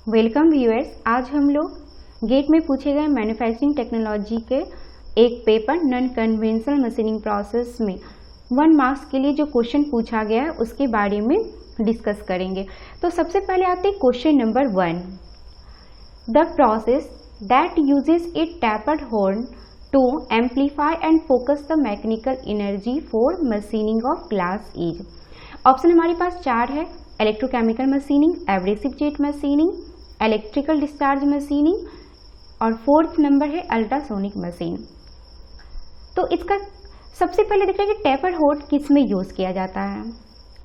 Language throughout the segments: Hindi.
Welcome viewers. आज हम लोग गेट में पूछे गए मैन्युफैक्चरिंग टेक्नोलॉजी के एक paper non conventional machining process में 1 मार्क्स के लिए जो क्वेश्चन पूछा गया है उसके बारे में डिस्कस करेंगे। तो सबसे पहले आते हैं question number 1। The process that uses a tapered horn to amplify and focus the mechanical energy for machining of glass is. Option हमारे पास 4 है: electrochemical machining, abrasive jet machining, electrical discharge machining और 4th नंबर है अल्ट्रासोनिक मशीन। तो इसका सबसे पहले देख रहे हैं कि टैपर्ड हॉर्न किस में यूज किया जाता है।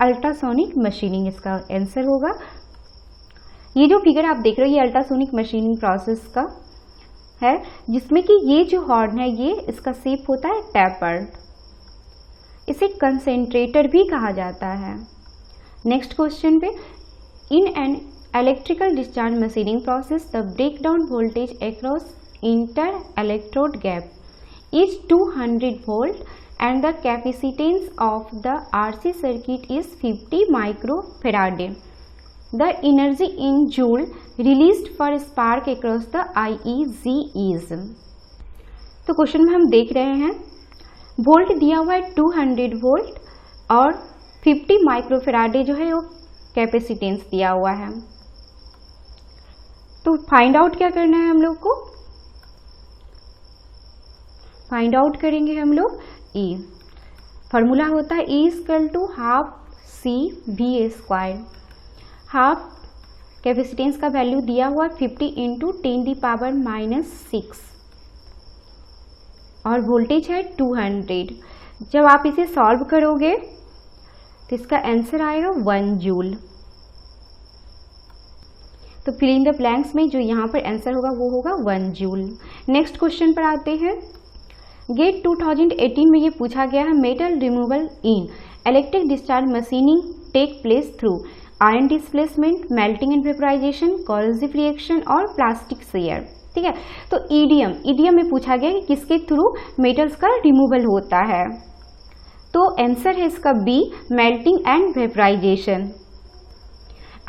अल्ट्रासोनिक मशीनिंग इसका आंसर होगा। ये जो फिगर आप देख रहे हो ये अल्ट्रासोनिक मशीनिंग प्रोसेस का है, जिसमें कि ये जो हॉर्न है ये इसका शेप होता है टैपर्ड। इसे कंसेंट्रेटर भी कहा जाता है। नेक्स्ट क्वेश्चन पे, in an electrical discharge machining process the breakdown voltage across inter electrode gap is 200 volt and the capacitance of the RC circuit is 50 microfarad. The energy in joule released for spark across the IEG is। तो क्वेश्चन में हम देख रहे हैं वोल्ट दिया हुआ है 200 वोल्ट और 50 माइक्रोफेराडे जो है वो कैपेसिटेंस दिया हुआ है। तो फाइंड आउट क्या करना है हम लोग को? फाइंड आउट करेंगे हम लोग E। फॉर्मूला होता है E equal to half C V square. Half capacitance का वैल्यू दिया हुआ 50 इंटू 10⁻⁻6 और वोल्टेज है 200। जब आप इसे सॉल्व करोगे तो इसका आंसर आएगा 1 जूल। तो फिल इन द ब्लैंक्स में जो यहाँ पर आंसर होगा वो होगा 1 जूल। नेक्स्ट क्वेश्चन पर आते हैं। गेट 2018 में ये पूछा गया है metal removal in electric discharge machining take place through iron displacement, melting and vaporization, corrosive reaction और प्लास्टिक शेयर। ठीक है, तो ईडीएम में पूछा गया कि किसके थ्रू मेटल्स का रिमूवल होता है। तो आंसर है इसका बी, मेल्टिंग एंड वेपराइजेशन।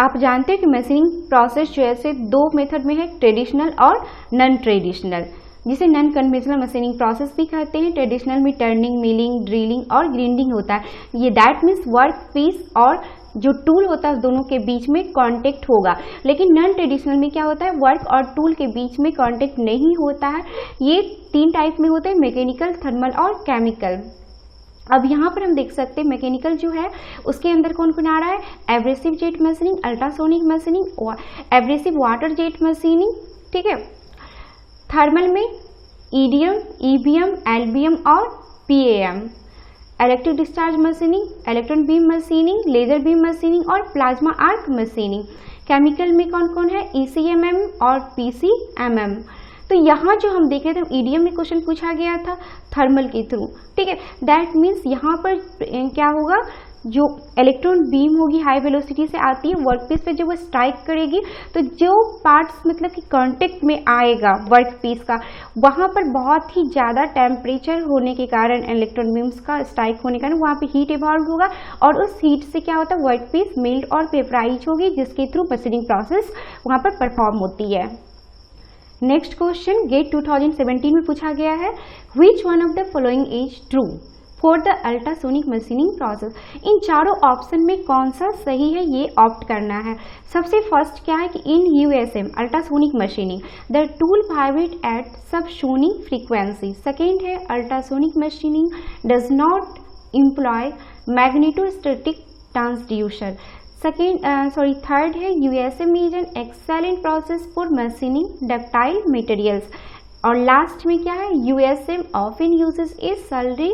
आप जानते हैं कि मशीनिंग प्रोसेस जो है 2 मेथड में है, ट्रेडिशनल और नॉन ट्रेडिशनल, जिसे नॉन कन्वेंशनल मशीनिंग प्रोसेस भी कहते हैं। ट्रेडिशनल में टर्निंग, मिलिंग, ड्रिलिंग और ग्राइंडिंग होता है। ये दैट मीन्स वर्क पीस और जो टूल होता है दोनों के बीच में कांटेक्ट होगा। लेकिन नॉन ट्रेडिशनल में क्या होता है, वर्क और टूल के बीच में कांटेक्ट नहीं होता है। ये 3 टाइप में होते हैं, मैकेनिकल, थर्मल और केमिकल। अब यहाँ पर हम देख सकते हैं मैकेनिकल जो है उसके अंदर कौन कौन आ रहा है, abrasive jet machining, ultrasonic machining, abrasive water jet machining. ठीक है, थर्मल में ईडीएम, ईबीएम, एलबीएम और PAM, electric discharge machining, electron beam machining, laser beam machining और प्लाज्मा आर्क मशीनिंग। केमिकल में कौन कौन है, ईसीएमएम और पीसीएमएम। तो यहाँ जो हम देख रहे थे ईडीएम में क्वेश्चन पूछा गया था थर्मल के थ्रू। ठीक है, दैट मीन्स यहाँ पर क्या होगा, जो इलेक्ट्रॉन बीम होगी हाई वेलोसिटी से आती है वर्कपीस पे, जब वो स्ट्राइक करेगी तो जो पार्ट्स मतलब कि कांटेक्ट में आएगा वर्कपीस का, वहाँ पर बहुत ही ज़्यादा टेम्परेचर होने के कारण, इलेक्ट्रॉन बीम्स का स्ट्राइक होने के कारण वहाँ पे हीट इवॉल्व होगा और उस हीट से क्या होता है, वर्कपीस मेल्ट और वेपराइज होगी, जिसके थ्रू मशीनिंग प्रोसेस वहाँ पर परफॉर्म होती है। नेक्स्ट क्वेश्चन गेट 2017 में पूछा गया है, which one of the following is true for the ultrasonic machining process. इन चारों ऑप्शन में कौन सा सही है ये ऑप्ट करना है। सबसे फर्स्ट क्या है कि in USM ultrasonic machining the tool vibrate at subsonic frequency. Second है ultrasonic machining does not employ magnetostatic transducer. Third है USM is an excellent process for machining ductile materials. और लास्ट में क्या है, USM often uses a slurry,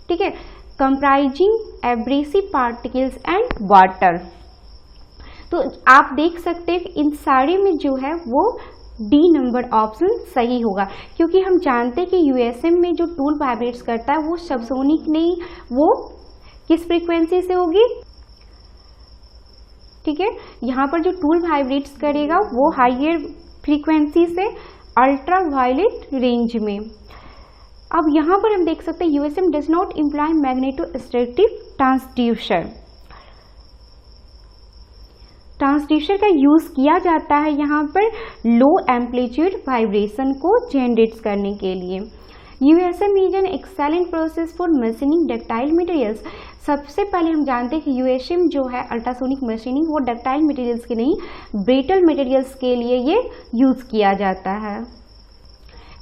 ठीक है, comprising abrasive particles and water. तो आप देख सकते हैं इन सारे में जो है वो डी नंबर ऑप्शन सही होगा, क्योंकि हम जानते हैं कि यूएसएम में जो टूल वाइब्रेट्स करता है वो सबसोनिक नहीं, वो किस फ्रीक्वेंसी से होगी, ठीक है, यहाँ पर जो टूल वाइब्रेट्स करेगा वो हाइयर फ्रीक्वेंसी से अल्ट्रा वायलेट रेंज में। अब यहाँ पर हम देख सकते हैं USM does not employ magnetostatic transducer. Transducer का यूज़ किया जाता है यहाँ पर लो एम्पलीट्यूड वाइब्रेशन को जनरेट करने के लिए। USM is an excellent process for machining ductile materials. सबसे पहले हम जानते हैं कि USM जो है अल्ट्रासोनिक मशीनिंग, वो डक्टाइल मटेरियल्स के नहीं, ब्रिटल मटेरियल्स के लिए ये यूज़ किया जाता है।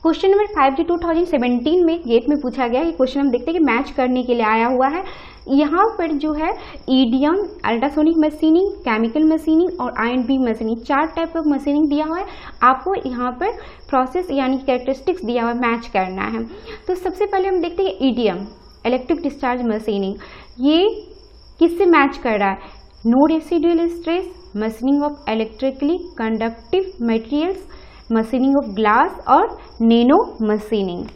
क्वेश्चन नंबर 5 जो 2017 में गेट में पूछा गया, ये क्वेश्चन हम देखते हैं कि मैच करने के लिए आया हुआ है। यहाँ पर जो है EDM, ultrasonic machining, chemical machining और ion beam machining, 4 type of machining दिया हुआ है। आपको यहाँ पर प्रोसेस यानी कैरेक्टरिस्टिक्स दिया हुआ है, मैच करना है। तो सबसे पहले हम देखते हैं ईडीएम, इलेक्ट्रिक डिस्चार्ज मशीनिंग, ये किससे मैच कर रहा है? No residual stress, machining of electrically conductive materials, machining of glass और नैनो मशीनिंग।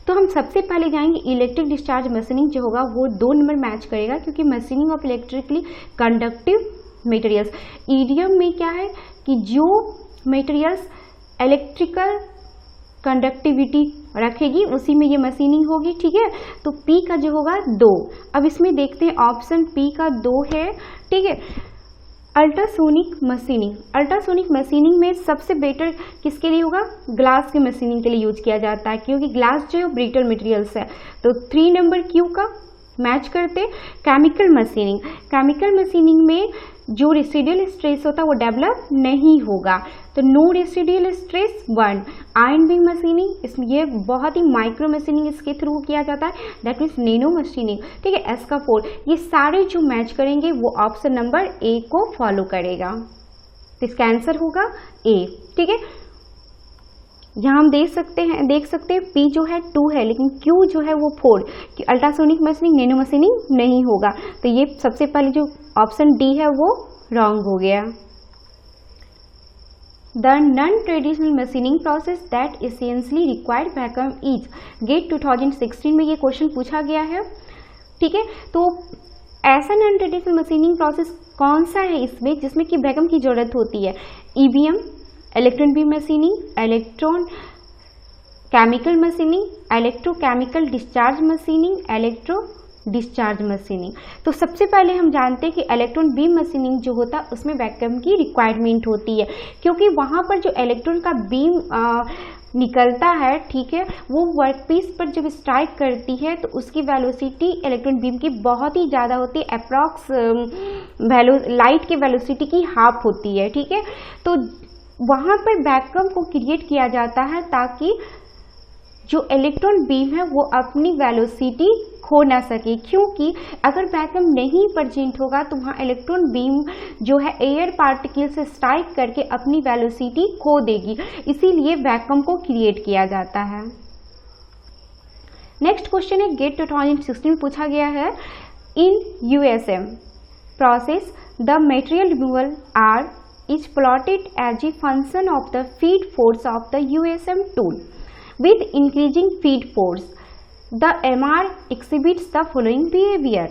तो हम सबसे पहले जाएंगे इलेक्ट्रिक डिस्चार्ज मशीनिंग जो होगा वो 2 नंबर मैच करेगा, क्योंकि machining of electrically conductive materials, EDM में क्या है कि जो मटेरियल्स इलेक्ट्रिकल कंडक्टिविटी रखेगी उसी में ये मशीनिंग होगी, ठीक है। तो पी का जो होगा 2। अब इसमें देखते हैं ऑप्शन पी का 2 है, ठीक है। अल्ट्रासोनिक मशीनिंग, अल्ट्रासोनिक मशीनिंग में सबसे बेटर किसके लिए होगा? ग्लास के मशीनिंग के लिए यूज किया जाता है, क्योंकि ग्लास जो है ब्रिटल मटेरियल्स है। तो 3 नंबर क्यू का मैच करते। केमिकल मशीनिंग, केमिकल मशीनिंग में जो रेसिडुअल स्ट्रेस होता है वो डेवलप नहीं होगा, तो no residual stress 1। Ion beam machining, इसमें ये बहुत ही माइक्रो मशीनिंग इसके थ्रू किया जाता है, दैट मीन्स नैनो मशीनिंग, ठीक है। एस का 4। ये सारे जो मैच करेंगे वो ऑप्शन नंबर ए को फॉलो करेगा, तो इसका आंसर होगा ए, ठीक है। यहाँ हम देख सकते हैं पी जो है 2 है, लेकिन क्यू जो है वो 4, कि अल्ट्रासोनिक मशीनिंग नैनो मशीनिंग नहीं होगा, तो ये सबसे पहले जो ऑप्शन डी है वो रॉन्ग हो गया। The non traditional machining process that essentially required vacuum is, GATE 2016 में ये क्वेश्चन पूछा गया है, ठीक है। तो ऐसा नॉन ट्रेडिशनल मशीनिंग प्रोसेस कौन सा है इसमें जिसमें कि वैक्यूम की जरूरत होती है? EBM, electron beam machining, electron chemical machining, electrochemical discharge machining, electro discharge machining. तो सबसे पहले हम जानते हैं कि इलेक्ट्रॉन बीम मशीनिंग जो होता है उसमें वैक्यूम की रिक्वायरमेंट होती है, क्योंकि वहाँ पर जो इलेक्ट्रॉन का बीम निकलता है, ठीक है, वो वर्कपीस पर जब स्ट्राइक करती है तो उसकी वेलोसिटी इलेक्ट्रॉन बीम की बहुत ही ज़्यादा होती है, अप्रॉक्स लाइट के वेलोसिटी की हाफ होती है, ठीक है। तो वहाँ पर वैक्यूम को क्रिएट किया जाता है ताकि जो इलेक्ट्रॉन बीम है वो अपनी वेलोसिटी खो ना सके, क्योंकि अगर वैक्यूम नहीं प्रेजेंट होगा तो वहाँ इलेक्ट्रॉन बीम जो है एयर पार्टिकल से स्ट्राइक करके अपनी वेलोसिटी खो देगी, इसीलिए वैक्यूम को क्रिएट किया जाता है। नेक्स्ट क्वेश्चन है गेट 2016 में पूछा गया है, in USM process the material removal are is plotted as a function of the feed force of the USM tool. With increasing feed force, the MR exhibits the following behavior.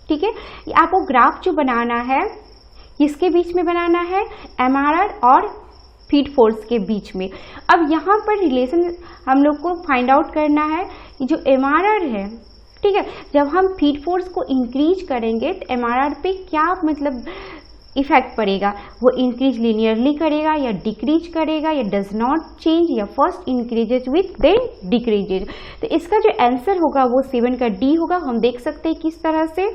ठीक है, आपको ग्राफ जो बनाना है किसके बीच में बनाना है? MRR और फीड फोर्स के बीच में। अब यहाँ पर रिलेशन हम लोग को फाइंड आउट करना है कि जो MRR है, ठीक है, जब हम फीड फोर्स को इंक्रीज करेंगे तो MRR पे क्या मतलब इफेक्ट पड़ेगा? वो इंक्रीज लिनियरली करेगा या डिक्रीज करेगा या डज नॉट चेंज या first increases with then decreases. तो इसका जो आंसर होगा वो 7 का डी होगा। हम देख सकते हैं किस तरह से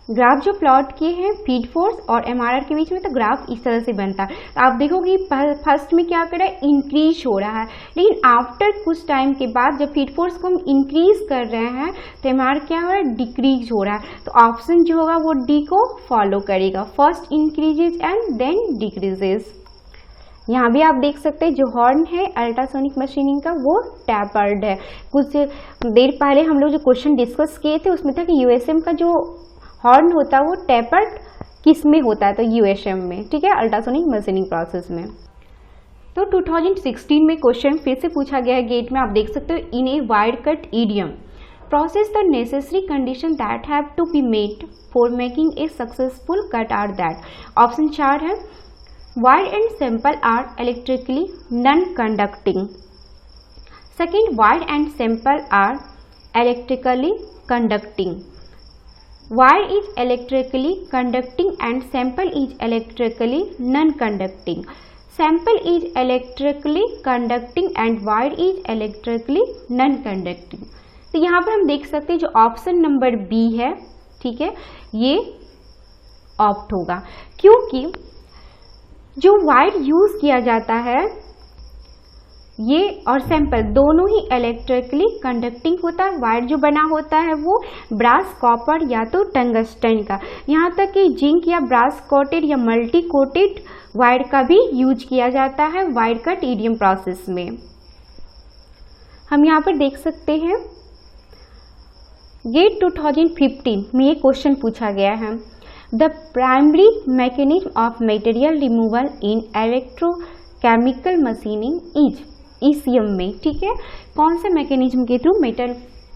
ग्राफ जो प्लॉट किए हैं फीड फोर्स और एमआरआर के बीच में, तो ग्राफ इस तरह से बनता है। तो आप देखोगे फर्स्ट में क्या कर रहा है? इंक्रीज हो रहा है, लेकिन आफ्टर कुछ टाइम के बाद जब फीड फोर्स को हम इंक्रीज कर रहे हैं तो एमआर क्या हो रहा है? डिक्रीज हो रहा है। तो ऑप्शन जो होगा वो डी को फॉलो करेगा, first increases and then decreases. यहाँ भी आप देख सकते हैं जो हॉर्न है अल्ट्रासोनिक मशीनिंग का वो टैपर्ड है। कुछ देर पहले हम लोग जो क्वेश्चन डिस्कस किए थे उसमें था कि यूएसएम का जो हॉर्न होता है वो टैपर्ड किस में होता है? तो यूएसएम में, ठीक है, अल्ट्रासोनिक मशीनिंग प्रोसेस में। तो 2016 में क्वेश्चन फिर से पूछा गया है गेट में, आप देख सकते हो, in a wire cut EDM process the necessary condition that have to be met for making a successful cut are that. Option 4 है, wire and sample are electrically non conducting. Second, wire and sample are electrically conducting. wire is electrically conducting and sample is electrically non-conducting. Sample is electrically conducting and wire is electrically non-conducting. तो यहाँ पर हम देख सकते हैं जो ऑप्शन नंबर बी है, ठीक है, ये ऑप्ट होगा, क्योंकि जो वायर यूज किया जाता है ये और सैंपल दोनों ही इलेक्ट्रिकली कंडक्टिंग होता है। वायर जो बना होता है वो ब्रास, कॉपर या तो टंगस्टन का, यहाँ तक कि जिंक या ब्रास कोटेड या मल्टी कोटेड वायर का भी यूज किया जाता है वायर कट ईडीएम प्रोसेस में। हम यहाँ पर देख सकते हैं गेट 2015 में ये क्वेश्चन पूछा गया है, the primary mechanism of material removal in electrochemical machining is, ECM में, ठीक है, कौन से मैकेनिज्म के थ्रू मेटल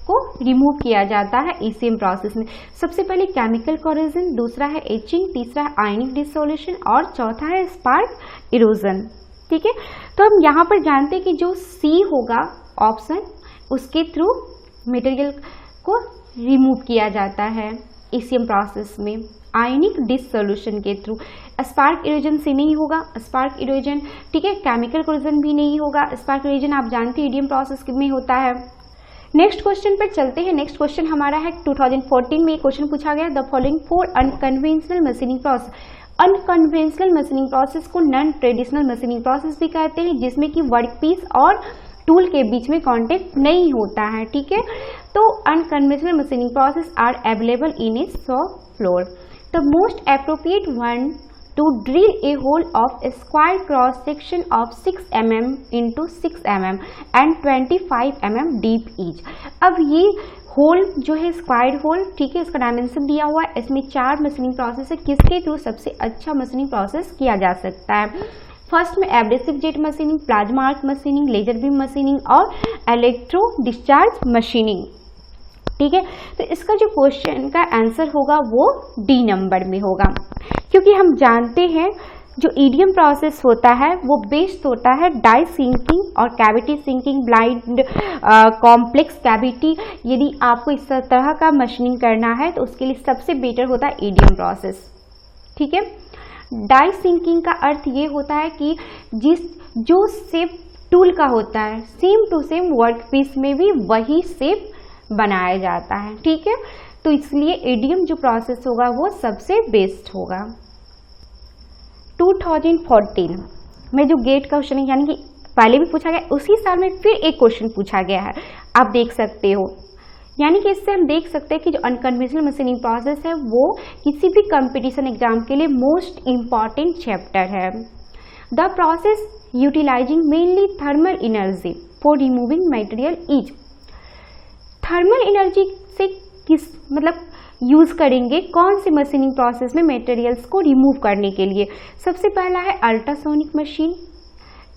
को रिमूव किया जाता है ईसीएम प्रोसेस में। सबसे पहले केमिकल कोरोजन, दूसरा है एचिंग, तीसरा है आयनिक डिसोल्यूशन और चौथा है स्पार्क इरोजन, ठीक है। तो हम यहाँ पर जानते हैं कि जो सी होगा ऑप्शन, उसके थ्रू मटेरियल को रिमूव किया जाता है ईसीएम प्रोसेस में आयनिक डिसोल्यूशन के थ्रू। स्पार्क इरोजन से नहीं होगा, स्पार्क इरोजन, ठीक है, केमिकल कोरोजन भी नहीं होगा। स्पार्क इरोजन आप जानते हैं ईडीएम प्रोसेस में होता है। नेक्स्ट क्वेश्चन पर चलते हैं। नेक्स्ट क्वेश्चन हमारा है 2014 में क्वेश्चन पूछा गया, the following 4 unconventional machining process. Unconventional machining process को नॉन ट्रेडिशनल मशीनिंग प्रोसेस भी कहते हैं, जिसमें कि वर्कपीस और टूल के बीच में कांटेक्ट नहीं होता है, ठीक है। तो unconventional machining process are available in a shop floor. The most appropriate one to drill a hole of a square cross section of 6 mm into 6 mm and 25 mm deep each। अब ये होल जो है स्क्वायर होल, ठीक है, इसका डायमेंशन दिया हुआ है, इसमें 4 मशीनिंग प्रोसेस है, किसके थ्रू सबसे अच्छा मशीनिंग प्रोसेस किया जा सकता है। फर्स्ट में abrasive jet machining, plasma arc machining, laser beam machining और इलेक्ट्रो डिस्चार्ज मशीनिंग, ठीक है। तो इसका जो क्वेश्चन का आंसर होगा वो डी नंबर में होगा, क्योंकि हम जानते हैं जो ईडीएम प्रोसेस होता है वो बेस्ड होता है डाई सिंकिंग और cavity sinking, blind complex cavity. यदि आपको इस तरह का मशीनिंग करना है तो उसके लिए सबसे बेटर होता है ईडीएम प्रोसेस, ठीक है। डाई सिंकिंग का अर्थ ये होता है कि जो शेप टूल का होता है same to same work piece में भी वही शेप बनाया जाता है, ठीक है। तो इसलिए ईडीएम जो प्रोसेस होगा वो सबसे बेस्ट होगा। 2014 में जो गेट का क्वेश्चन है, यानी कि पहले भी पूछा गया, उसी साल में फिर एक क्वेश्चन पूछा गया है, आप देख सकते हो। यानी कि इससे हम देख सकते हैं कि जो अनकन्वेंशनल मशीनिंग प्रोसेस है वो किसी भी कंपटीशन एग्जाम के लिए मोस्ट इम्पॉर्टेंट चैप्टर है। The process utilizing mainly thermal energy for removing material is. Thermal energy से किस मतलब यूज करेंगे कौन से मशीनिंग प्रोसेस में मटेरियल्स को रिमूव करने के लिए। सबसे पहला है ultrasonic machine,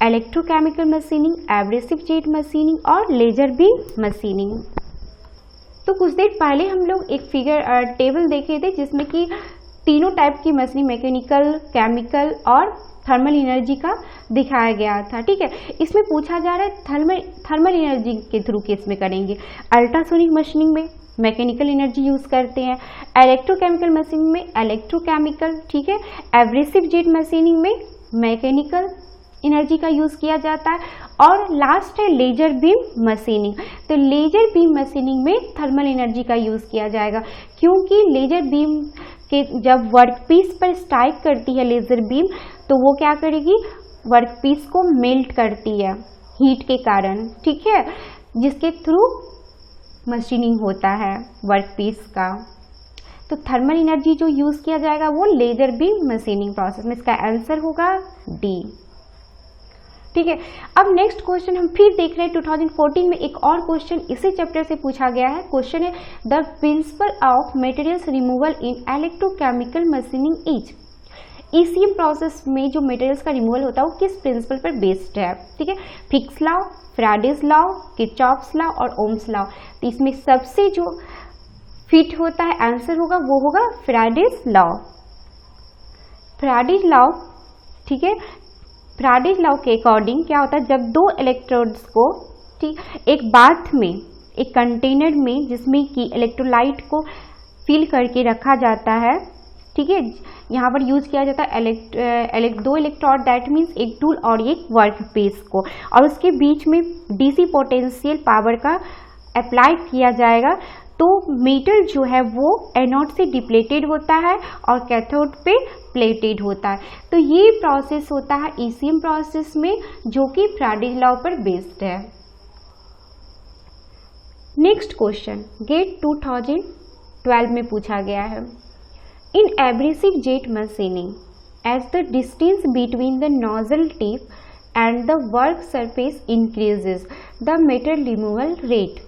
electrochemical machining, abrasive jet machining और लेजर बीम मशीनिंग। तो कुछ देर पहले हम लोग एक फिगर टेबल देखे थे जिसमें कि तीनों टाइप की मशीनिंग, मैकेनिकल, केमिकल और थर्मल एनर्जी का दिखाया गया था, ठीक है। इसमें पूछा जा रहा है थर्मल एनर्जी के थ्रू केस में करेंगे। अल्ट्रासोनिक मशीनिंग में मैकेनिकल एनर्जी यूज करते हैं, इलेक्ट्रोकेमिकल मशीनिंग में इलेक्ट्रोकेमिकल, ठीक है, एब्रेसिव जेट मशीनिंग में मैकेनिकल एनर्जी का यूज किया जाता है और लास्ट है लेजर बीम मशीनिंग। तो लेजर बीम मशीनिंग में थर्मल एनर्जी का यूज किया जाएगा, क्योंकि लेजर बीम के जब वर्कपीस पर स्ट्राइक करती है लेजर बीम तो वो क्या करेगी, वर्कपीस को मेल्ट करती है हीट के कारण, ठीक है, जिसके थ्रू मशीनिंग होता है वर्कपीस का। तो थर्मल एनर्जी जो यूज किया जाएगा वो लेजर बीम मशीनिंग प्रोसेस में, इसका आंसर होगा डी, ठीक है। अब नेक्स्ट क्वेश्चन हम फिर देख रहे हैं 2014 में एक और क्वेश्चन इसी चैप्टर से पूछा गया है। क्वेश्चन है the principle of materials removal in electrochemical machining is. ECM process में जो मटेरियल्स का रिमूवल होता है वो किस प्रिंसिपल पर बेस्ड है, ठीक है। Fix law, Faraday's law, Kirchhoff's law और ओम्स लॉ। तो इसमें सबसे जो फिट होता है आंसर होगा वो होगा फैराडेज लॉ। फैराडेज लॉ, ठीक है, फैराडेज लॉ के अकॉर्डिंग क्या होता है, जब दो इलेक्ट्रोड्स को, ठीक, एक बाथ में, एक कंटेनर में जिसमें कि इलेक्ट्रोलाइट को फिल करके रखा जाता है, ठीक है। यहाँ पर यूज किया जाता है दो इलेक्ट्रोड, दैट मीन्स एक टूल और एक वर्क पीस को, और उसके बीच में डीसी पोटेंशियल पावर का अप्लाई किया जाएगा। तो मेटल जो है वो एनोड से डिप्लेटेड होता है और कैथोड पे प्लेटेड होता है। तो ये प्रोसेस होता है ईसीएम प्रोसेस में, जो कि फैराडे लॉ पर बेस्ड है। नेक्स्ट क्वेश्चन गेट 2012 में पूछा गया है। In abrasive jet machining, as the distance between the nozzle tip and the work surface increases, the metal removal rate.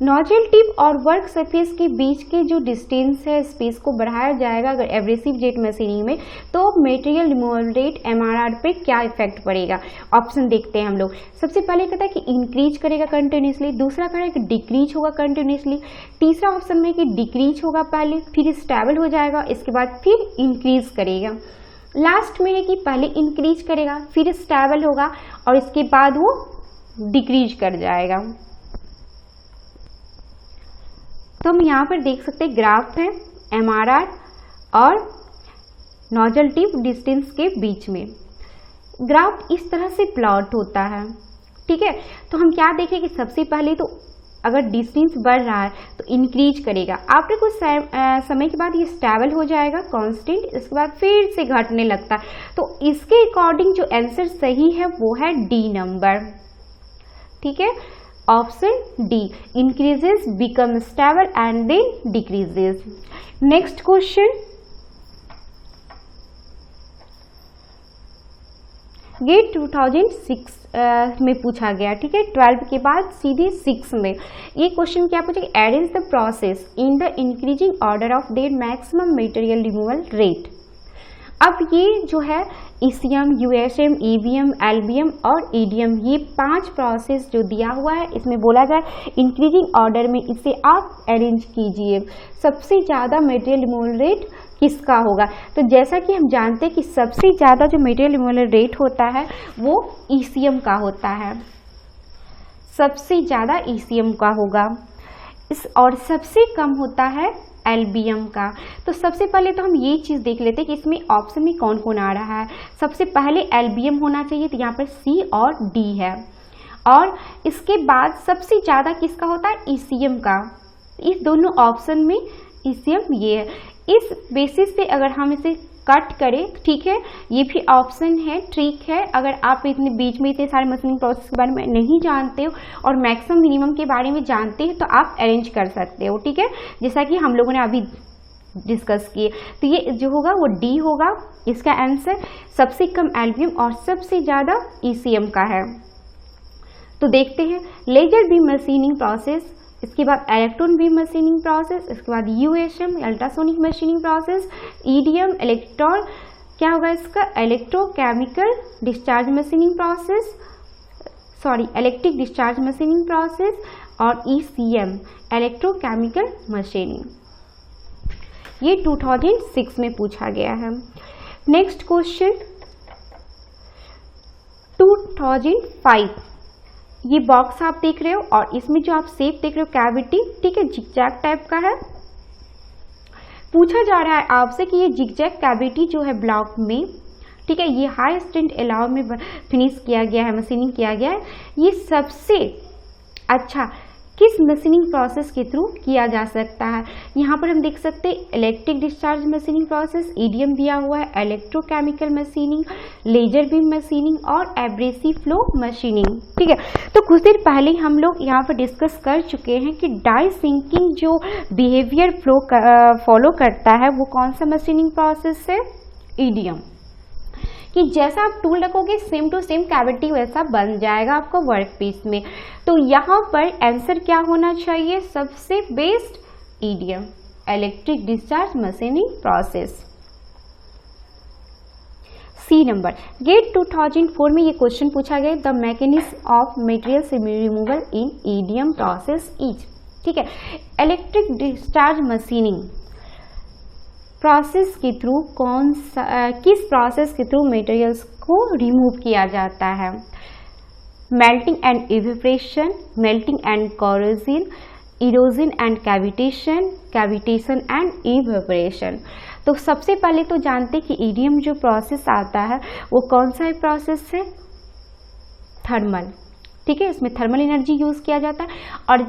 Nozzle tip और वर्क सरफेस के बीच के जो डिस्टेंस है, स्पेस को बढ़ाया जाएगा अगर एब्रेसिव जेट मशीनिंग में, तो मटेरियल रिमूवल रेट एमआरआर पे क्या इफेक्ट पड़ेगा। ऑप्शन देखते हैं हम लोग। सबसे पहले कहता है कि इंक्रीज करेगा कंटिन्यूसली, दूसरा कह रहा है कि डिक्रीज होगा कंटिन्यूसली, तीसरा ऑप्शन में कि डिक्रीज होगा पहले, फिर स्टेबल हो जाएगा, इसके बाद फिर इंक्रीज करेगा। लास्ट में है कि पहले इंक्रीज करेगा, फिर स्टेबल होगा और इसके बाद वो डिक्रीज कर जाएगा। तो हम यहाँ पर देख सकते हैं ग्राफ है एमआरआर और नोजल टिप डिस्टेंस के बीच में। ग्राफ इस तरह से प्लॉट होता है, ठीक है। तो हम क्या देखें कि सबसे पहले तो अगर डिस्टेंस बढ़ रहा है तो इंक्रीज करेगा, आफ्टर कुछ समय के बाद ये स्टेबल हो जाएगा कांस्टेंट, इसके बाद फिर से घटने लगता है। तो इसके अकॉर्डिंग जो आंसर सही है वो है डी नंबर, ठीक है। Option D, increases become stable and then decreases. Next question GATE 2006 में पूछा गया, ठीक है। 12 के बाद सीधे 6 में ये क्वेश्चन क्या पूछेगा, arrange the process in the increasing order of their maximum material removal rate. अब ये जो है ईसीएम, यूएसएम, ईवीएम, एलबीएम और ईडीएम, ये 5 प्रोसेस जो दिया हुआ है, इसमें बोला जाए इंक्रीजिंग ऑर्डर में इसे आप अरेंज कीजिए। सबसे ज़्यादा मटेरियल रिमूवल रेट किसका होगा। तो जैसा कि हम जानते हैं कि सबसे ज़्यादा जो मटेरियल रिमूवल रेट होता है वो ईसीएम का होता है, सबसे ज़्यादा ईसीएम का होगा और सबसे कम होता है एलबीएम का। तो सबसे पहले तो हम ये चीज़ देख लेते हैं कि इसमें ऑप्शन में कौन कौन आ रहा है। सबसे पहले एलबीएम होना चाहिए, तो यहाँ पर सी और डी है। और इसके बाद सबसे ज़्यादा किसका होता है, ईसीएम का। इस दोनों ऑप्शन में ईसीएम ये है। इस बेसिस पे अगर हम इसे कट करें, ठीक है, ये भी ऑप्शन है, ट्रिक है। अगर आप इतने बीच में इतने सारे मशीनिंग प्रोसेस के बारे में नहीं जानते हो और मैक्सिमम मिनिमम के बारे में जानते हैं तो आप अरेंज कर सकते हो, ठीक है, जैसा कि हम लोगों ने अभी डिस्कस किए। तो ये जो होगा वो डी होगा इसका आंसर। सबसे कम एलबीएम और सबसे ज़्यादा ईसीएम का है। तो देखते हैं लेजर बीम मशीनिंग प्रोसेस, इसके बाद इलेक्ट्रॉन बीम मशीनिंग प्रोसेस, इसके बाद USM ultrasonic machining process, EDM electron क्या होगा इसका, electrochemical discharge machining process, sorry electric discharge machining process, और ईसीएम इलेक्ट्रोकेमिकल मशीनिंग। ये 2006 में पूछा गया है। नेक्स्ट क्वेश्चन 2005, ये बॉक्स आप देख रहे हो और इसमें जो आप शेप देख रहे हो कैविटी, ठीक है, जिगजैग टाइप का है। पूछा जा रहा है आपसे कि ये जिगजैग कैविटी जो है ब्लॉक में, ठीक है, ये हाई स्ट्रेंथ एलॉय में फिनिश किया गया है, मशीनिंग किया गया है। ये सबसे अच्छा किस मशीनिंग प्रोसेस के थ्रू किया जा सकता है। यहाँ पर हम देख सकते हैं electric discharge machining process, EDM दिया हुआ है, electrochemical machining, laser beam machining और एब्रेसिव फ्लो मशीनिंग, ठीक है। तो कुछ देर पहले हम लोग यहाँ पर डिस्कस कर चुके हैं कि डाई सिंकिंग जो बिहेवियर फ्लो फॉलो करता है वो कौन सा मशीनिंग प्रोसेस है, ईडीएम। कि जैसा आप टूल रखोगे सेम टू सेम कैविटी वैसा बन जाएगा आपका वर्क पीस में। तो यहाँ पर आंसर क्या होना चाहिए, सबसे best EDM electric discharge machining process. C number GATE 2004 में ये क्वेश्चन पूछा गया, the mechanism of material removal in EDM process is, ठीक है। इलेक्ट्रिक डिस्चार्ज मशीनिंग प्रोसेस के थ्रू किस प्रोसेस के थ्रू मटेरियल्स को रिमूव किया जाता है, melting and evaporation, melting and corrosion, erosion and cavitation, cavitation and evaporation. तो सबसे पहले तो जानते हैं कि ईडीएम जो प्रोसेस आता है वो कौन सा प्रोसेस है, थर्मल। ठीक है, इसमें थर्मल एनर्जी यूज किया जाता है और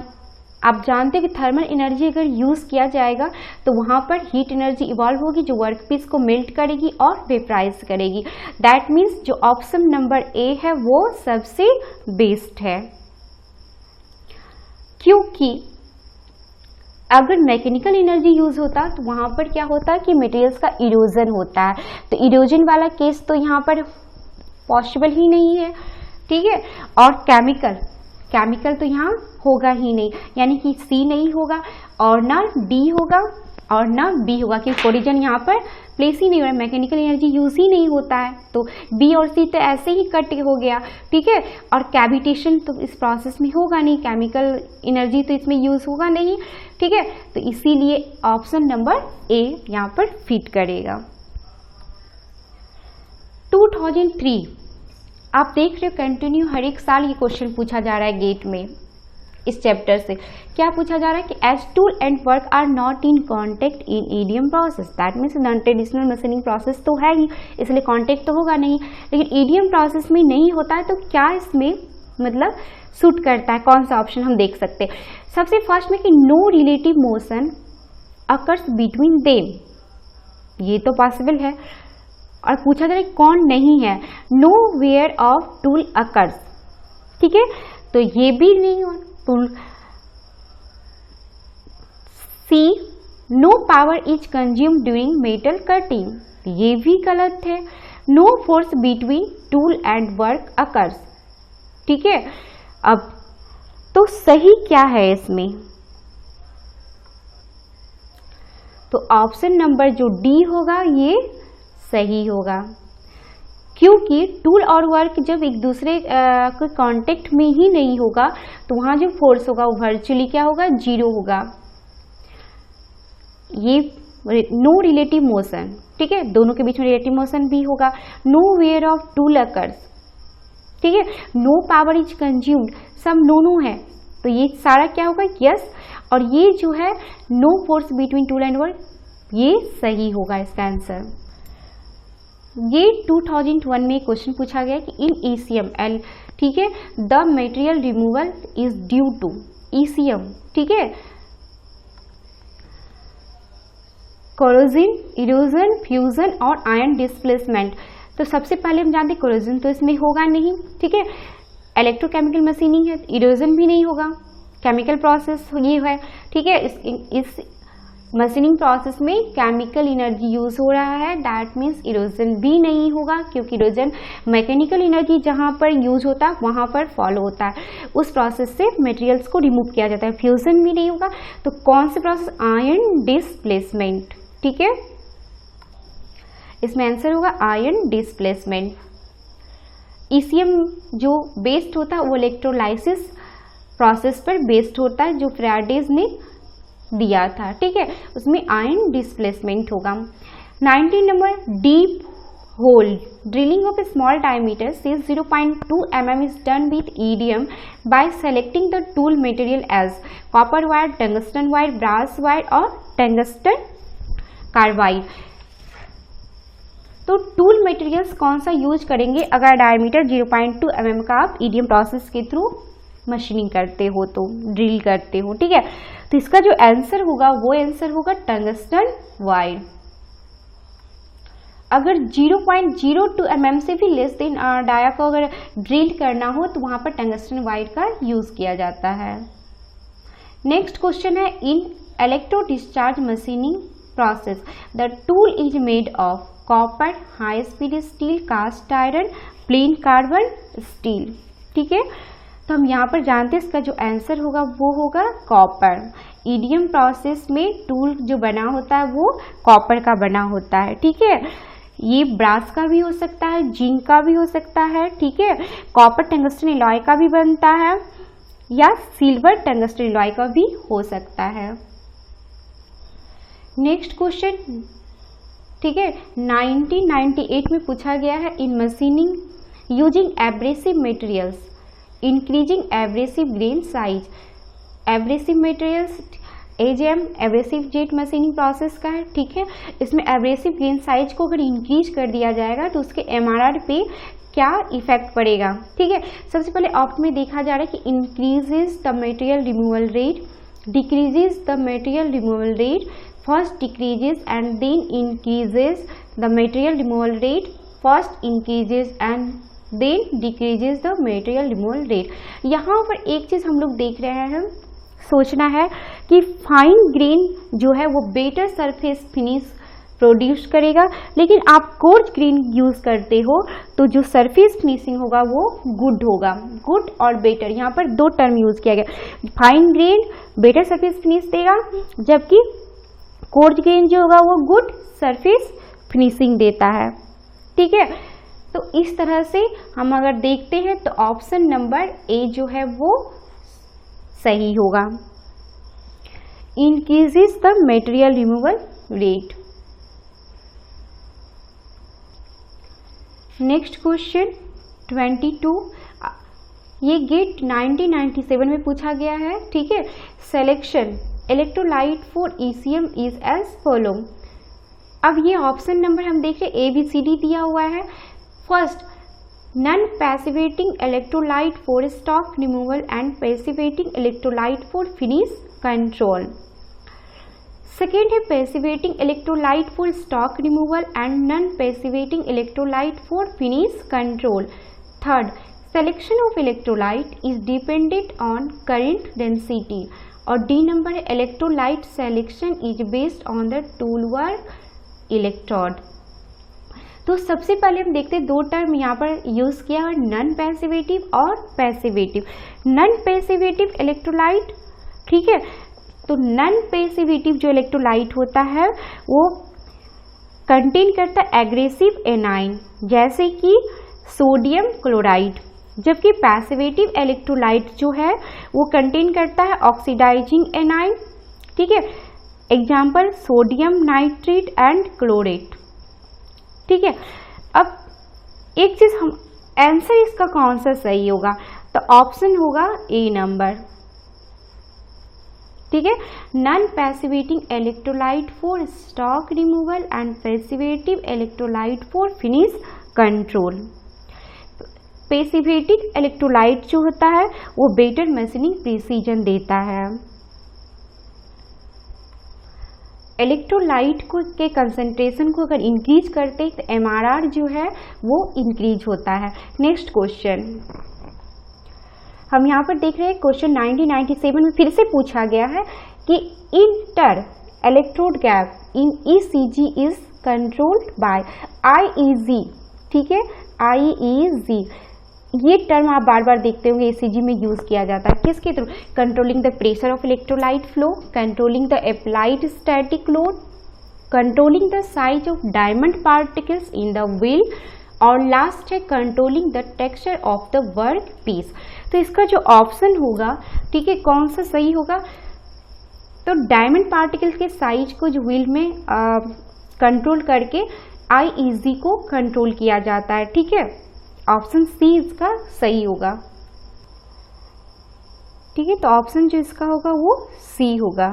आप जानते हैं कि थर्मल एनर्जी अगर यूज किया जाएगा तो वहां पर हीट एनर्जी इवॉल्व होगी जो वर्कपीस को मेल्ट करेगी और वेपराइज करेगी। दैट मीन्स जो ऑप्शन नंबर ए है वो सबसे बेस्ट है, क्योंकि अगर मैकेनिकल एनर्जी यूज होता तो वहां पर क्या होता है कि मटेरियल्स का इरोजन होता है, तो इरोजन वाला केस तो यहाँ पर पॉसिबल ही नहीं है। ठीक है, और केमिकल तो यहाँ होगा ही नहीं, यानी कि सी नहीं होगा और ना डी होगा और ना बी होगा, क्योंकि कोरिजन यहाँ पर प्लेस ही नहीं हो रहा है, मैकेनिकल एनर्जी यूज ही नहीं होता है, तो बी और सी तो ऐसे ही कट हो गया। ठीक है, और कैविटेशन तो इस प्रोसेस में होगा नहीं, केमिकल एनर्जी तो इसमें यूज होगा नहीं। ठीक है, तो इसीलिए ऑप्शन नंबर ए यहाँ पर फिट करेगा। 2003 आप देख रहे हो कंटिन्यू हर एक साल ये क्वेश्चन पूछा जा रहा है गेट में। इस चैप्टर से क्या पूछा जा रहा है कि as tool and work are not in contact in EDM process, that means non traditional machining process तो है ही, इसलिए कॉन्टेक्ट तो होगा नहीं, लेकिन ईडीएम प्रोसेस में नहीं होता है, तो क्या इसमें मतलब सूट करता है, कौन सा ऑप्शन हम देख सकते हैं। सबसे फर्स्ट में कि no relative motion occurs between them, ये तो पॉसिबल है, और पूछा जा रहा है कौन नहीं है, no wear of tool occurs. ठीक है, तो ये भी नहीं हो tool. C no power is consume during metal cutting, ये भी गलत है। No force between tool and work occurs. ठीक है, अब तो सही क्या है इसमें, तो ऑप्शन नंबर जो डी होगा ये सही होगा, क्योंकि टूल और वर्क जब एक दूसरे के कांटेक्ट में ही नहीं होगा तो वहां जो फोर्स होगा वो वर्चुअली क्या होगा, जीरो होगा। ये नो रिलेटिव मोशन, ठीक है, दोनों के बीच में रिलेटिव मोशन भी होगा। No wear of tool occurs, ठीक है, नो पावर इज कंज्यूम्ड, सब नो है, तो ये सारा क्या होगा, यस। और ये जो है no force between tool and work, ये सही होगा इसका आंसर। ये 2001 में क्वेश्चन पूछा गया कि इन ईसीएम एल, ठीक है, the material removal is due to ECM, ठीक है, कोरोजन, इरोजन, फ्यूजन और आयन डिस्प्लेसमेंट। तो सबसे पहले हम जानते हैं कोरोजन तो इसमें होगा नहीं, ठीक है, इलेक्ट्रोकेमिकल मशीनिंग है, इरोजन भी नहीं होगा, केमिकल प्रोसेस ये है, ठीक है, इस मशीनिंग प्रोसेस में केमिकल एनर्जी यूज हो रहा है, दैट मीन्स इरोजन भी नहीं होगा, क्योंकि इरोजन मैकेनिकल एनर्जी जहां पर यूज होता है वहां पर फॉलो होता है, उस प्रोसेस से मटेरियल्स को रिमूव किया जाता है। फ्यूजन भी नहीं होगा, तो कौन से प्रोसेस, आयन डिस्प्लेसमेंट, ठीक है, इसमें आंसर होगा आयन डिस्प्लेसमेंट। ईसीएम जो बेस्ड होता है वो इलेक्ट्रोलाइसिस प्रोसेस पर बेस्ड होता है, जो फैराडेज ने दिया था, ठीक है, उसमें आयन डिस्प्लेसमेंट होगा। 19 number, deep hole drilling of a small diameter से 0.2 mm is done with EDM by selecting the tool material as copper wire, tungsten wire, brass wire और टंगस्टन कार्बाइड। तो टूल मटेरियल्स कौन सा यूज करेंगे अगर डायमीटर 0.2 mm का आप ईडीएम प्रोसेस के थ्रू मशीनिंग करते हो, तो ड्रिल करते हो, ठीक है, तो इसका जो आंसर होगा वो आंसर होगा टंगस्टन वायर। अगर 0.02 mm से भी लेस देन डाया को अगर ड्रिल करना हो तो वहां पर टंगस्टन वायर का यूज किया जाता है। नेक्स्ट क्वेश्चन है, in electro discharge machining process the tool is made of copper, high speed steel, cast iron, plain carbon steel, ठीक है, तो हम यहाँ पर जानते हैं इसका जो आंसर होगा वो होगा कॉपर। ईडीएम प्रोसेस में टूल जो बना होता है वो कॉपर का बना होता है, ठीक है, ये ब्रास का भी हो सकता है, जिंक का भी हो सकता है, ठीक है, कॉपर टंगस्टन एलॉय का भी बनता है, या सिल्वर टंगस्टन एलॉय का भी हो सकता है। नेक्स्ट क्वेश्चन, ठीक है, 1998 में पूछा गया है, in machining using abrasive materials increasing abrasive grain size abrasive materials, AJM abrasive jet machining process का है, ठीक है। इसमें एब्रेसिव ग्रेन साइज को अगर इंक्रीज कर दिया जाएगा तो उसके MRR पे क्या इफेक्ट पड़ेगा, ठीक है। सबसे पहले ऑप्ट में देखा जा रहा है कि increases the material removal rate, decreases the material removal rate, first decreases and then increases the material removal rate, first increases and then decreases the material removal rate. यहाँ पर एक चीज हम लोग देख रहे हैं, सोचना है कि फाइन ग्रेन जो है वो बेटर सरफेस फिनिश प्रोड्यूस करेगा, लेकिन आप कोर्स ग्रेन यूज करते हो तो जो सरफेस फिनिशिंग होगा वो गुड होगा। गुड और बेटर, यहाँ पर दो टर्म यूज किया गया। Fine grain better surface finish देगा, जबकि कोर्स ग्रेन जो होगा वो गुड सरफेस फिनिशिंग देता है, ठीक है। तो इस तरह से हम अगर देखते हैं तो ऑप्शन नंबर ए जो है वो सही होगा, increases the material removal rate. Next question 22, ये गेट 1997 में पूछा गया है, ठीक है। Selection electrolyte for ECM is as follow. अब ये ऑप्शन नंबर हम देख रहे ABCD दिया हुआ है। First, non passivating electrolyte for stock removal and passivating electrolyte for finish control. Second है passivating electrolyte for stock removal and non passivating electrolyte for finish control. Third, selection of electrolyte is dependent on current density. और डी नंबर है electrolyte selection is based on the tool work electrode. तो सबसे पहले हम देखते हैं दो टर्म यहाँ पर यूज किया है, नॉन पैसिवेटिव और पैसिवेटिव। नॉन पैसिवेटिव इलेक्ट्रोलाइट, ठीक है, तो नॉन पैसिवेटिव जो इलेक्ट्रोलाइट होता है वो कंटेन करता है एग्रेसिव एनाइन जैसे कि सोडियम क्लोराइड, जबकि पैसिवेटिव इलेक्ट्रोलाइट जो है वो कंटेन करता है ऑक्सीडाइजिंग एनाइन, ठीक है। Example sodium nitrate and chlorate, ठीक है। अब एक चीज हम आंसर इसका कौन सा सही होगा, तो ऑप्शन होगा ए नंबर, ठीक है। Non passivating electrolyte for stock removal and passivative electrolyte for finish control. Passivative electrolyte जो होता है वो बेटर मशीनिंग प्रिसीजन देता है। इलेक्ट्रोलाइट को के कंसंट्रेशन को अगर इंक्रीज करते हैं तो MRR जो है वो इंक्रीज होता है। नेक्स्ट क्वेश्चन हम यहाँ पर देख रहे हैं, क्वेश्चन 1997 में फिर से पूछा गया है कि inter electrode gap in ECG is controlled by IEG, ठीक है, IEG। ये टर्म आप बार बार देखते होंगे ECG में यूज किया जाता है, किसके through, controlling the pressure of electrolyte flow, controlling the applied static load, controlling the size of diamond particles in the wheel, और लास्ट है controlling the texture of the work piece. तो इसका जो ऑप्शन होगा, ठीक है, कौन सा सही होगा, तो डायमंड पार्टिकल्स के साइज को जो व्हील में कंट्रोल करके IEG को कंट्रोल किया जाता है, ठीक है। ऑप्शन सी इसका सही होगा, ठीक है। तो ऑप्शन जो इसका होगा वो सी होगा।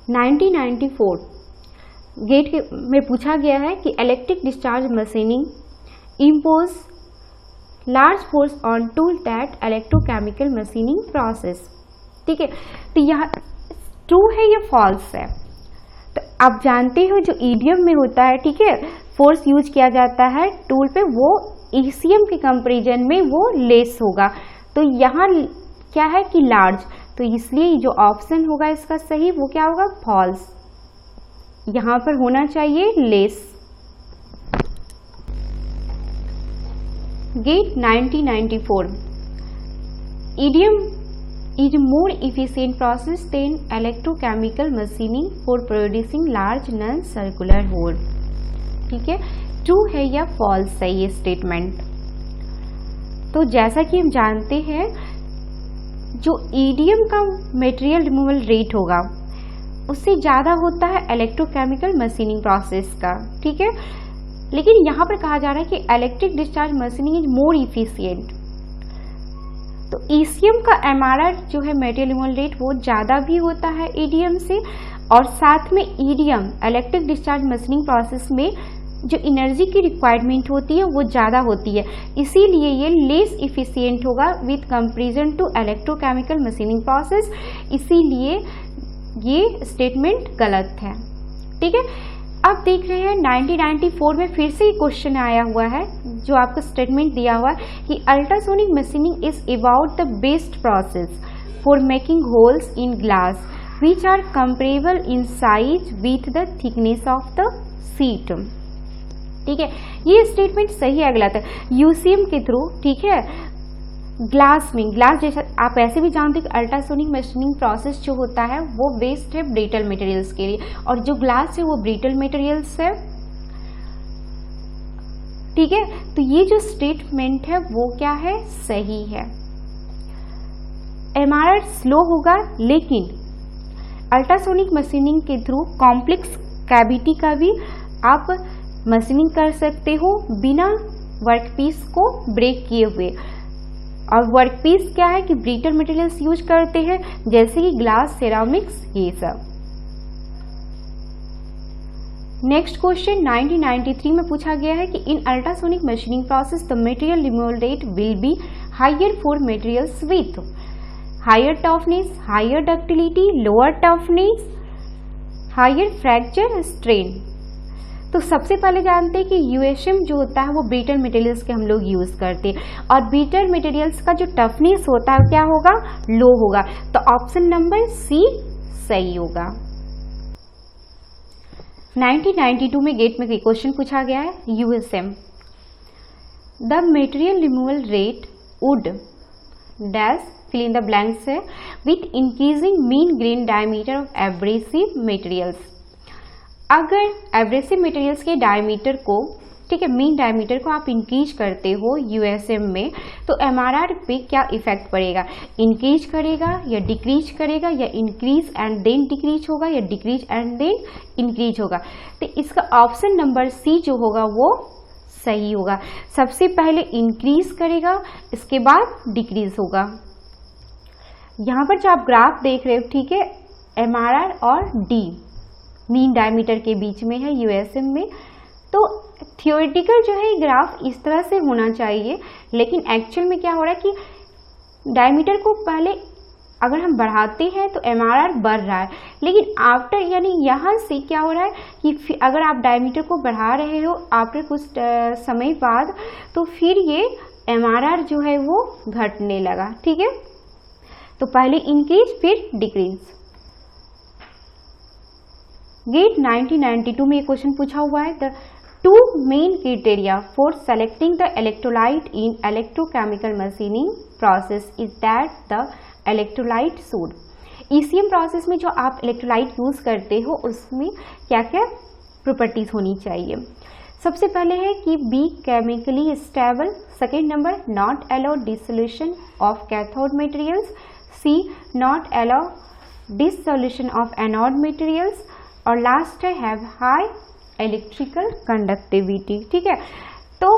1994 गेट में पूछा गया है कि electric discharge machining impose large force on tool that electrochemical machining process, ठीक है। तो यहाँ ट्रू है या फॉल्स है, तो आप जानते हो जो ईडीएम में होता है, ठीक है, फोर्स यूज किया जाता है टूल पे, वो ECM के कंपैरिजन में वो लेस होगा। तो यहाँ क्या है कि लार्ज, तो इसलिए जो ऑप्शन होगा इसका सही वो क्या होगा, फॉल्स। यहाँ पर होना चाहिए less. GATE 1994 EDM is more efficient process than electrochemical machining for producing large non-circular hole, ठीक है। ट्रू है या फॉल्स है ये स्टेटमेंट। तो जैसा कि हम जानते हैं जो EDM का मटेरियल रिमूवल रेट होगा उससे ज़्यादा होता है इलेक्ट्रोकेमिकल मशीनिंग प्रोसेस का, ठीक है। लेकिन यहाँ पर कहा जा रहा है कि electric discharge machining is more efficient, तो ईसीएम का एमआरआर जो है मेटेरियल रिमूवल रेट वो ज़्यादा भी होता है ईडीएम से, और साथ में EDM electric discharge machining process में जो एनर्जी की रिक्वायरमेंट होती है वो ज़्यादा होती है, इसीलिए ये लेस इफिशियंट होगा with comparison to electrochemical machining process, इसीलिए ये स्टेटमेंट गलत है। ठीक है, अब देख रहे हैं 1994 में फिर से क्वेश्चन आया हुआ है जो आपको स्टेटमेंट दिया हुआ है कि ultrasonic machining is about the best process for making holes in glass which are comparable in size with the thickness of the sheet। ठीक है, ये स्टेटमेंट सही है, गलत है। यूसीएम के थ्रू, ठीक है, ग्लास में, ग्लास जैसा आप ऐसे भी जानते हैं कि अल्ट्रासोनिक मशीनिंग प्रोसेस जो होता है वो बेस्ड है ब्रिटल मटेरियल्स के लिए, और जो ग्लास है वो ब्रिटल मटेरियल्स है। ठीक है, तो ये जो स्टेटमेंट है वो क्या है, सही है। एमआरआर स्लो होगा, लेकिन अल्ट्रासोनिक मशीनिंग के थ्रू कॉम्प्लेक्स कैविटी का भी आप मशीनिंग कर सकते हो बिना वर्कपीस को ब्रेक किए हुए। और वर्कपीस क्या है कि ब्रिटल मटेरियल्स यूज करते हैं जैसे कि ग्लास, सेरामिक्स, ये सब। नेक्स्ट क्वेश्चन 1993 में पूछा गया है कि in ultrasonic machining process the material removal rate will be higher for materials with higher toughness, higher ductility, lower toughness, higher fracture strain. तो सबसे पहले जानते हैं कि यूएसएम जो होता है वो ब्रिटल मटेरियल्स के हम लोग यूज करते हैं, और ब्रिटल मटेरियल्स का जो टफनेस होता है क्या होगा, लो होगा। तो ऑप्शन नंबर सी सही होगा। 1992 में गेट में क्वेश्चन पूछा गया है, USM the material removal rate would dash fill in the blanks है with increasing mean grain diameter of abrasive materials। अगर एब्रेसिव मटेरियल्स के डायमीटर को, ठीक है, मीन डायमीटर को आप इंक्रीज करते हो यूएसएम में, तो एमआरआर पे क्या इफेक्ट पड़ेगा, इंक्रीज करेगा या डिक्रीज करेगा, या इंक्रीज एंड देन डिक्रीज होगा, या डिक्रीज एंड देन इंक्रीज होगा। तो इसका ऑप्शन नंबर सी जो होगा वो सही होगा। सबसे पहले इंक्रीज करेगा, इसके बाद डिक्रीज होगा। यहाँ पर जो आप ग्राफ देख रहे हो, ठीक है, एमआरआर और डी मीन डायमीटर के बीच में है यूएसएम में। तो थियोरेटिकल जो है ग्राफ इस तरह से होना चाहिए, लेकिन एक्चुअल में क्या हो रहा है कि डायमीटर को पहले अगर हम बढ़ाते हैं तो एमआरआर बढ़ रहा है, लेकिन आफ्टर यानी यहाँ से क्या हो रहा है कि अगर आप डायमीटर को बढ़ा रहे हो आफ्टर कुछ समय बाद, तो फिर ये एमआरआर जो है वो घटने लगा। ठीक है, तो पहले इंक्रीज फिर डिक्रीज। गेट 1992 में ये क्वेश्चन पूछा हुआ है, the two main criteria for selecting the electrolyte in electrochemical machining process is that the electrolyte should. ECM process में जो आप इलेक्ट्रोलाइट यूज करते हो उसमें क्या क्या प्रॉपर्टीज होनी चाहिए। सबसे पहले है कि be chemically stable, second number not allow dissolution of cathode materials, C not allow dissolution of anode materials, और लास्ट है हैव हाई इलेक्ट्रिकल कंडक्टिविटी। ठीक है, तो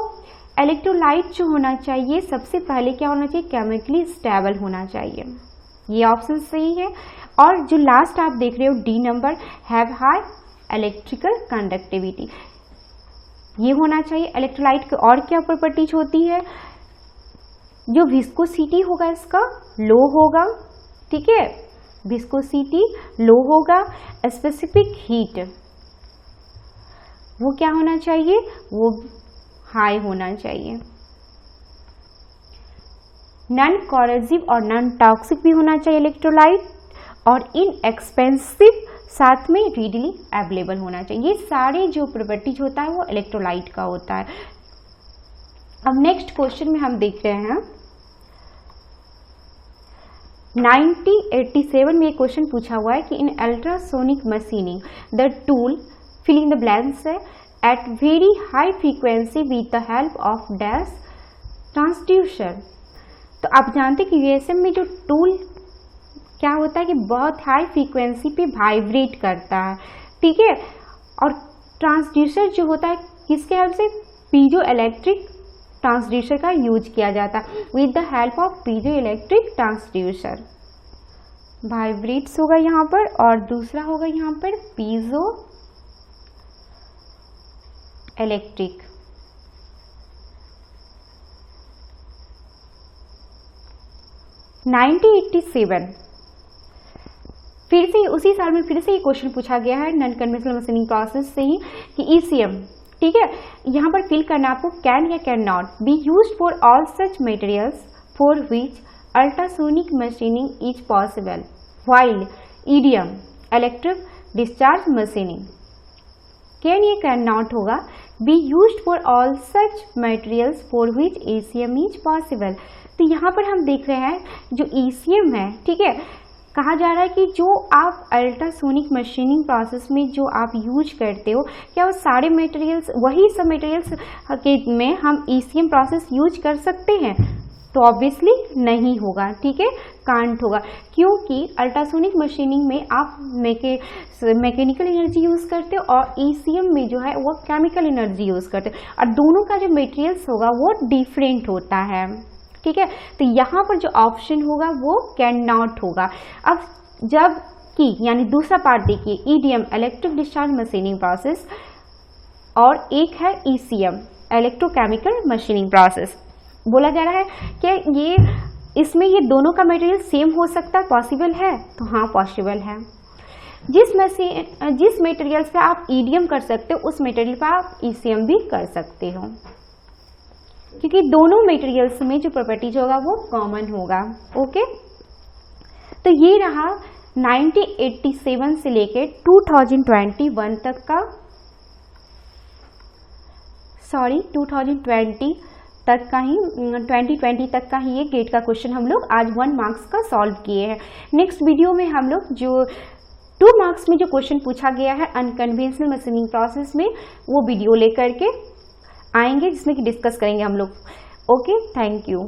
इलेक्ट्रोलाइट जो होना चाहिए सबसे पहले क्या होना चाहिए, केमिकली स्टेबल होना चाहिए, ये ऑप्शन सही है। और जो लास्ट आप देख रहे हो D number, have high electrical conductivity, ये होना चाहिए। इलेक्ट्रोलाइट की और क्या प्रॉपर्टीज होती है, जो विस्कोसिटी होगा इसका लो होगा, ठीक है, विस्कोसिटी लो होगा। स्पेसिफिक हीट वो क्या होना चाहिए, वो हाई होना चाहिए। नॉन कॉरोसिव और नॉन टॉक्सिक भी होना चाहिए इलेक्ट्रोलाइट, और इनएक्सपेंसिव, साथ में रीडली अवेलेबल होना चाहिए। ये सारे जो प्रॉपर्टीज होता है वो इलेक्ट्रोलाइट का होता है। अब नेक्स्ट क्वेश्चन में हम देख रहे हैं 1987 में एक क्वेश्चन पूछा हुआ है कि in ultrasonic machining the tool filling the blanks at very high frequency with the help of dash transducer. तो आप जानते हैं कि यूएसएम में जो टूल क्या होता है कि बहुत हाई फ्रीक्वेंसी पे वाइब्रेट करता है, ठीक है, और ट्रांसड्यूसर जो होता है किसके हेल्प से, पीजो इलेक्ट्रिक ट्रांसड्यूसर का यूज किया जाता है with the help of piezo electric transducer. Vibrates होगा यहाँ पर और दूसरा होगा यहाँ पर पीजो इलेक्ट्रिक। फिर से उसी साल में फिर से ये क्वेश्चन पूछा गया है नॉन कन्वेंशनल मशीनिंग प्रोसेस से ही कि ईसीएम, ठीक है, यहाँ पर फिल करना आपको कैन या can not be used for all such materials for which ultrasonic machining is possible while EDM electric discharge machining. Can या कैन नॉट होगा be used for all such materials for which ECM is possible. तो यहाँ पर हम देख रहे हैं जो ईसीएम है, ठीक है, कहा जा रहा है कि जो आप अल्ट्रासोनिक मशीनिंग प्रोसेस में जो आप यूज करते हो, क्या वो सारे मटेरियल्स वही सब मटेरियल्स के में हम ईसीएम प्रोसेस यूज कर सकते हैं? तो ऑब्वियसली नहीं होगा, ठीक है, कांट होगा, क्योंकि अल्ट्रासोनिक मशीनिंग में आप मैकेनिकल एनर्जी यूज करते हो और ईसीएम में जो है वो केमिकल एनर्जी यूज करते हो और दोनों का जो मटेरियल्स होगा वो डिफरेंट होता है, ठीक है। तो यहाँ पर जो ऑप्शन होगा वो कैन नॉट होगा। अब जब कि यानी दूसरा पार्ट देखिए, EDM electric discharge machining process और एक है ईसीएम इलेक्ट्रोकेमिकल मशीनिंग प्रोसेस। बोला जा रहा है कि ये इसमें ये दोनों का मटेरियल सेम हो सकता है, पॉसिबल है? तो हाँ पॉसिबल है। जिस मटेरियल पे आप ईडीएम कर सकते हो उस मटेरियल पर आप ईसीएम भी कर सकते हो, क्योंकि दोनों मटेरियल्स में जो प्रॉपर्टीज होगा वो कॉमन होगा। ओके, तो ये रहा 1987 से लेके 2021 तक का, 2020 तक का ही 2020 तक का ही ये गेट का क्वेश्चन हम लोग आज 1 मार्क्स का सॉल्व किए हैं। नेक्स्ट वीडियो में हम लोग जो 2 मार्क्स में जो क्वेश्चन पूछा गया है अनकन्वेंशनल मशीनिंग प्रोसेस में, वो वीडियो लेकर के आएंगे जिसमें कि डिस्कस करेंगे हम लोग। Okay, thank you.